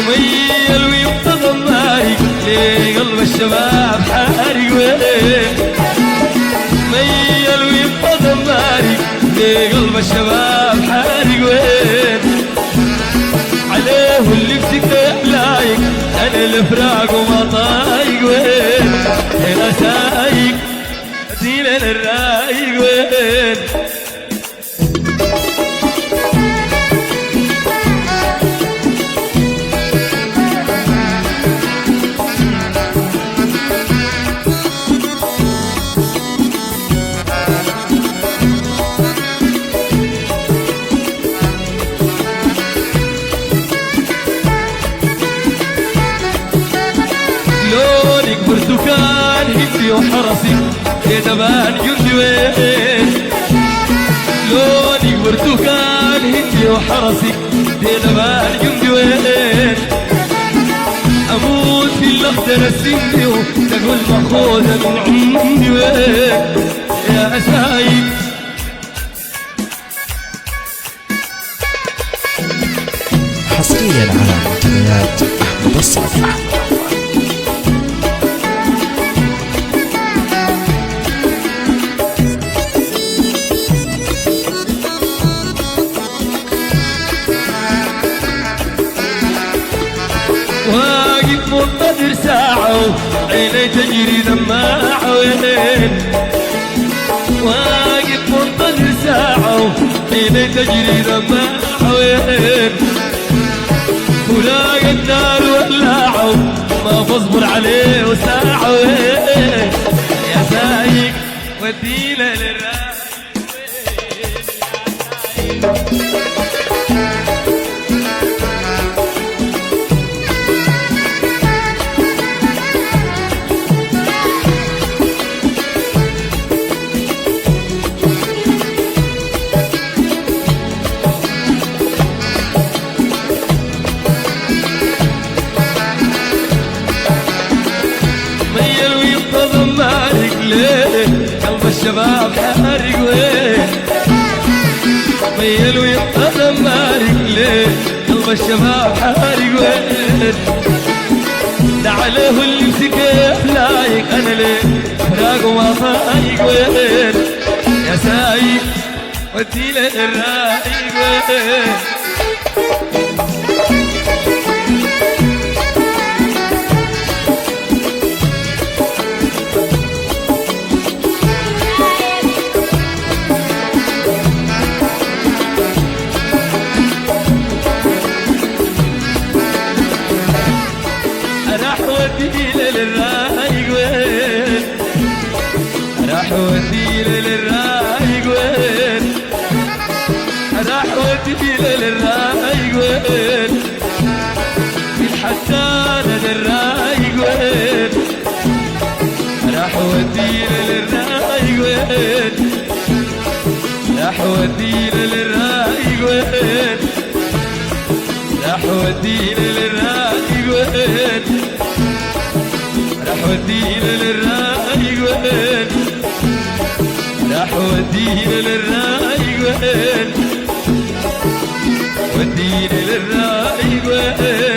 ميل ويبقى ضماري ليه قلب الشباب حارق وين ميل ويبقى ضماري ليه قلب الشباب حارق وين عليه اللي بسكه لايق انا الفراق وما طايق وين هنا سايق دينا الرايق وين برتقال هندي وحرسي يا دبان جندي وين لوني برتقال هندي وحرسي يا دبان جندي وين اموت في الاخضر السندي وتقول ماخوذه من عمري وين يا عسايد حصريا على منتديات احمد الصافي. واقف منتظر ساعة عيني تجري دماع وين واقف منتظر ساعة عيني تجري دماع وين ولاقى النار ولعوا ما بصبر عليه وساعة وين يا سايق ودينا للرايق قلب الشباب حارق وين ميل ويبقى دمارق ليه قلب الشباب حارق وين ده عليه اللي مسكه لايق انا ليه فراق وما طايق وين يا سايق ودينا الرايق وين راح ودينا للرايق وين راح ودينا للرايق وين راح ودينا للرايق وين في الحسانة للرايق وين راح ودينا للرايق وين راح ودينا للرايق وين راح ودينا للرايق وين راح ودينا للرايق وين راح ودينا للرايق وين ودينا للرايق وين